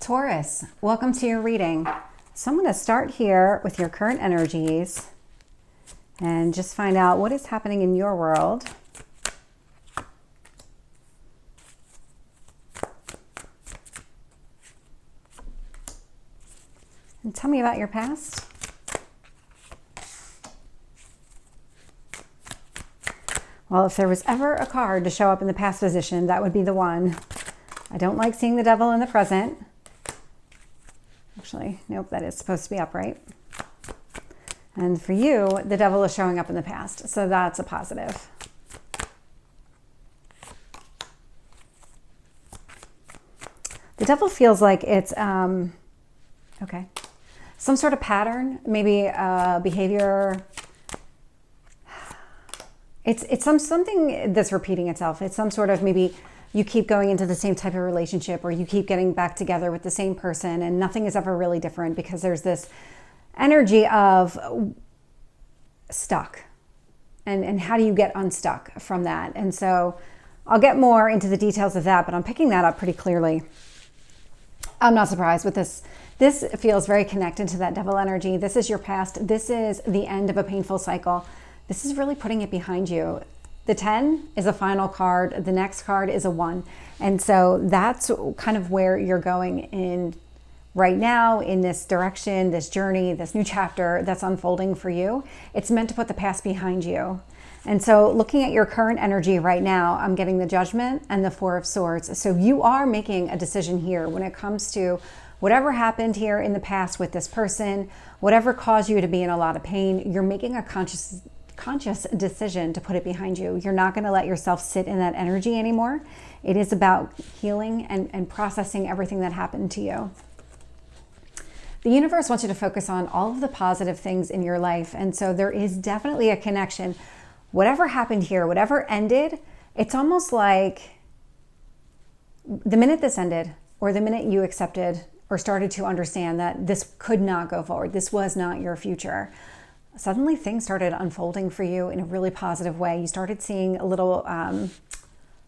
Taurus, welcome to your reading. So I'm going to start here with your current energies and just find out what is happening in your world. And tell me about your past. Well, if there was ever a card to show up in the past position, that would be the one. I don't like seeing the devil in the present. Actually, nope, that is supposed to be upright. And for you, the devil is showing up in the past, so that's a positive. The devil feels like it's, okay, some sort of pattern, maybe behavior. It's something that's repeating itself. It's some sort of, maybe you keep going into the same type of relationship, or you keep getting back together with the same person and nothing is ever really different, because there's this energy of stuck. And how do you get unstuck from that? And so I'll get more into the details of that, but I'm picking that up pretty clearly. I'm not surprised with this. This feels very connected to that devil energy. This is your past. This is the end of a painful cycle. This is really putting it behind you. The 10 is a final card. The next card is a 1. And so that's kind of where you're going in right now, in this direction, this journey, this new chapter that's unfolding for you. It's meant to put the past behind you. And so looking at your current energy right now, I'm getting the Judgment and the 4 of Swords. So you are making a decision here when it comes to whatever happened here in the past with this person, whatever caused you to be in a lot of pain. You're making a conscious decision to put it behind you. You're not going to let yourself sit in that energy anymore. It is about healing and processing everything that happened to you. The universe wants you to focus on all of the positive things in your life. And so there is definitely a connection. Whatever happened here, whatever ended, it's almost like the minute this ended, or the minute you accepted or started to understand that this could not go forward, this was not your future, suddenly things started unfolding for you in a really positive way. You started seeing a little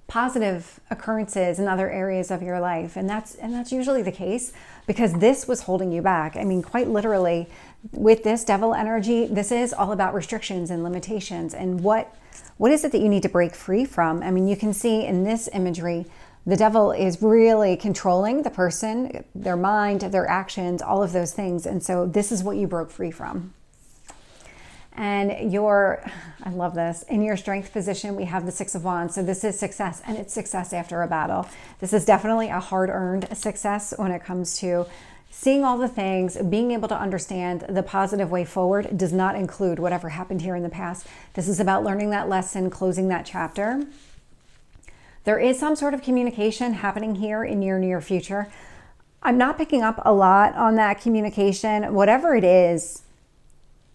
positive occurrences in other areas of your life. And that's usually the case, because this was holding you back. I mean, quite literally, with this devil energy, this is all about restrictions and limitations. And what is it that you need to break free from? I mean, you can see in this imagery, the devil is really controlling the person, their mind, their actions, all of those things. And so this is what you broke free from. And I love this, in your strength position, we have the 6 of Wands. So this is success, and it's success after a battle. This is definitely a hard-earned success when it comes to seeing all the things, being able to understand the positive way forward does not include whatever happened here in the past. This is about learning that lesson, closing that chapter. There is some sort of communication happening here in your near future. I'm not picking up a lot on that communication. Whatever it is,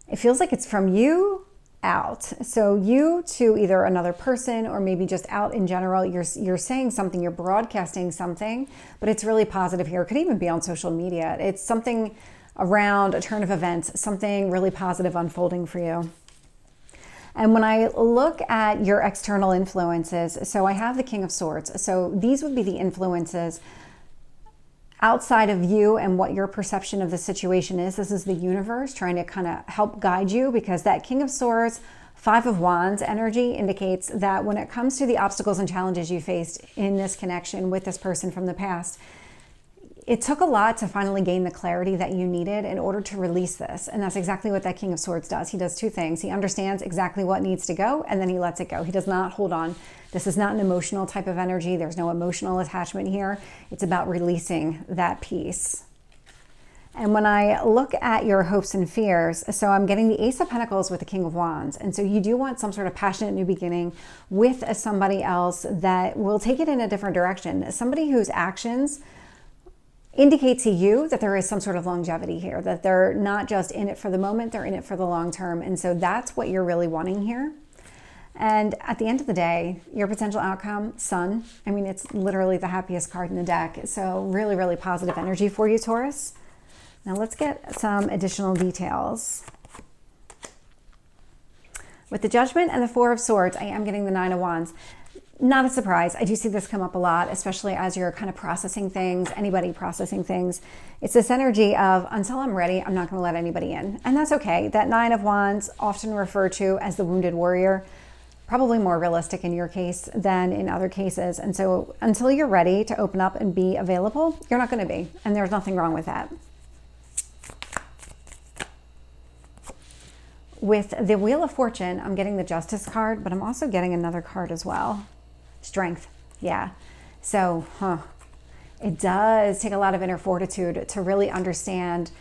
it feels like it's from you out. So you to either another person, or maybe just out in general. You're saying something, you're broadcasting something, but it's really positive here. It could even be on social media. It's something around a turn of events, something really positive unfolding for you. And when I look at your external influences, so I have the King of Swords. So these would be the influences outside of you and what your perception of the situation is. This is the universe trying to kind of help guide you, because that King of Swords, 5 of Wands energy indicates that when it comes to the obstacles and challenges you faced in this connection with this person from the past, it took a lot to finally gain the clarity that you needed in order to release this. And that's exactly what that King of Swords does. He does 2 things. He understands exactly what needs to go, and then he lets it go. He does not hold on. This is not an emotional type of energy. There's no emotional attachment here. It's about releasing that piece. And when I look at your hopes and fears, so I'm getting the Ace of Pentacles with the King of Wands. And so you do want some sort of passionate new beginning with somebody else that will take it in a different direction. Somebody whose actions indicate to you that there is some sort of longevity here, that they're not just in it for the moment, they're in it for the long term. And so that's what you're really wanting here. And at the end of the day, your potential outcome, Sun. I mean, it's literally the happiest card in the deck. So really, really positive energy for you, Taurus. Now let's get some additional details. With the Judgment and the 4 of Swords, I am getting the 9 of Wands. not a surprise. I do see this come up a lot, especially as you're kind of processing things, anybody processing things. It's this energy of, until I'm ready, I'm not going to let anybody in. And that's okay. That Nine of Wands, often referred to as the wounded warrior, probably more realistic in your case than in other cases. And so until you're ready to open up and be available, you're not going to be. And there's nothing wrong with that. With the Wheel of Fortune, I'm getting the Justice card, but I'm also getting another card as well. Strength. Yeah. So, it does take a lot of inner fortitude to really understand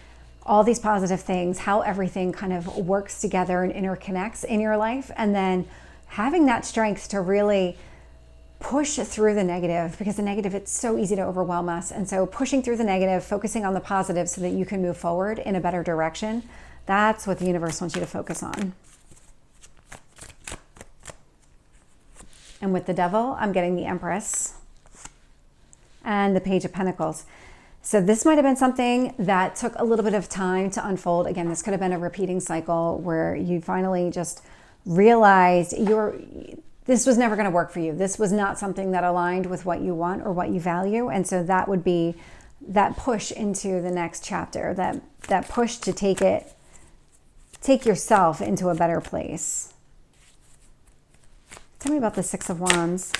all these positive things, how everything kind of works together and interconnects in your life. And then having that strength to really push through the negative, because the negative, it's so easy to overwhelm us. And so pushing through the negative, focusing on the positive so that you can move forward in a better direction. That's what the universe wants you to focus on. And with the Devil, I'm getting the Empress and the Page of Pentacles. So this might have been something that took a little bit of time to unfold. Again, this could have been a repeating cycle where you finally just realized this was never going to work for you. This was not something that aligned with what you want or what you value. And so that would be that push into the next chapter, that push to take yourself into a better place. Tell me about the Six of Wands.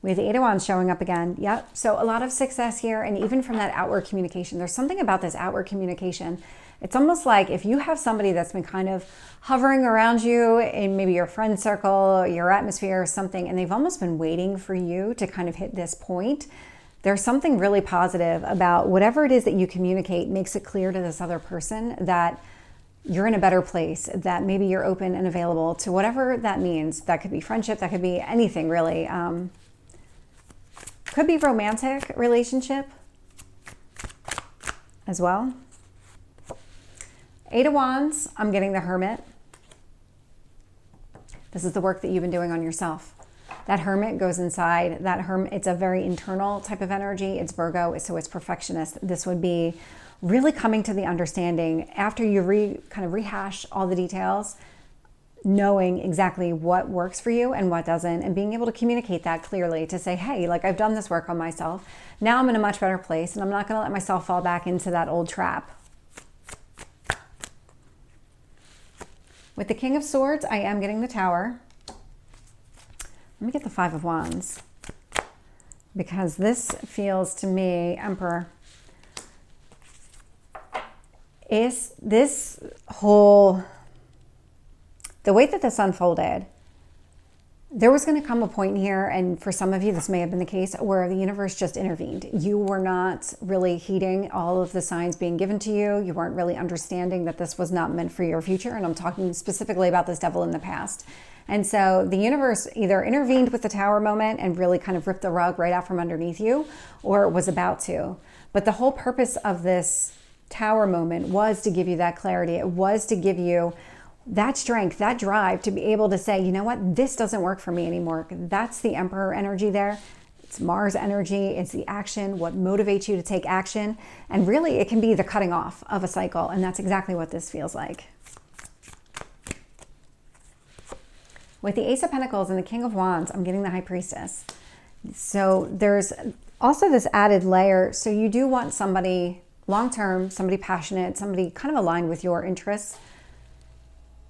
We have the Eight of Wands showing up again. Yep. So a lot of success here. And even from that outward communication, there's something about this outward communication. It's almost like if you have somebody that's been kind of hovering around you in maybe your friend circle, your atmosphere or something, and they've almost been waiting for you to kind of hit this point, there's something really positive about whatever it is that you communicate makes it clear to this other person that you're in a better place, that maybe you're open and available to whatever that means. That could be friendship, that could be anything really. Could be romantic relationship as well. Eight of Wands, I'm getting the Hermit. This is the work that you've been doing on yourself. That Hermit goes inside. That Hermit, it's a very internal type of energy. It's Virgo, so it's perfectionist. This would be really coming to the understanding after you kind of rehash all the details, knowing exactly what works for you and what doesn't, and being able to communicate that clearly to say, hey, like I've done this work on myself. Now I'm in a much better place and I'm not going to let myself fall back into that old trap. With the King of Swords, I am getting the Tower. Let me get the Five of Wands, because this feels to me, Emperor, is this whole, the way that this unfolded, there was going to come a point here, and for some of you this may have been the case, where the universe just intervened. You were not really heeding all of the signs being given to you. You weren't really understanding that this was not meant for your future, and I'm talking specifically about this Devil in the past. And so the universe either intervened with the Tower moment and really kind of ripped the rug right out from underneath you, or it was about to. But the whole purpose of this Tower moment was to give you that clarity. It was to give you that strength, that drive to be able to say, you know what, this doesn't work for me anymore. That's the Emperor energy there. It's Mars energy. It's the action, what motivates you to take action. And really, it can be the cutting off of a cycle. And that's exactly what this feels like. With the Ace of Pentacles and the King of Wands, I'm getting the High Priestess. So there's also this added layer. So you do want somebody long-term, somebody passionate, somebody kind of aligned with your interests.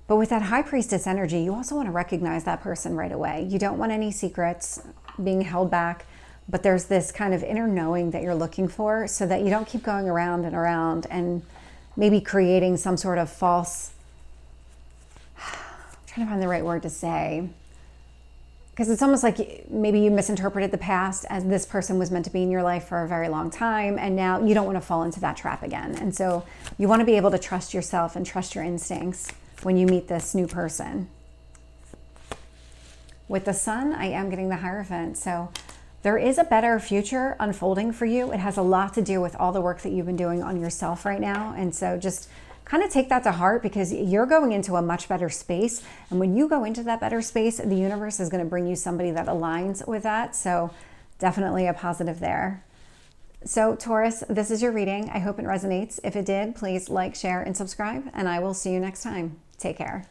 But with that High Priestess energy, you also want to recognize that person right away. You don't want any secrets being held back, but there's this kind of inner knowing that you're looking for so that you don't keep going around and maybe creating some sort of false, I'm trying to find the right word to say, because it's almost like maybe you misinterpreted the past as this person was meant to be in your life for a very long time, and now you don't want to fall into that trap again. And so you want to be able to trust yourself and trust your instincts when you meet this new person. With the Sun, I am getting the Hierophant. So there is a better future unfolding for you. It has a lot to do with all the work that you've been doing on yourself right now. And so just kind of take that to heart, because you're going into a much better space. And when you go into that better space, the universe is going to bring you somebody that aligns with that. So definitely a positive there. So Taurus, this is your reading. I hope it resonates. If it did, please like, share, and subscribe, and I will see you next time. Take care.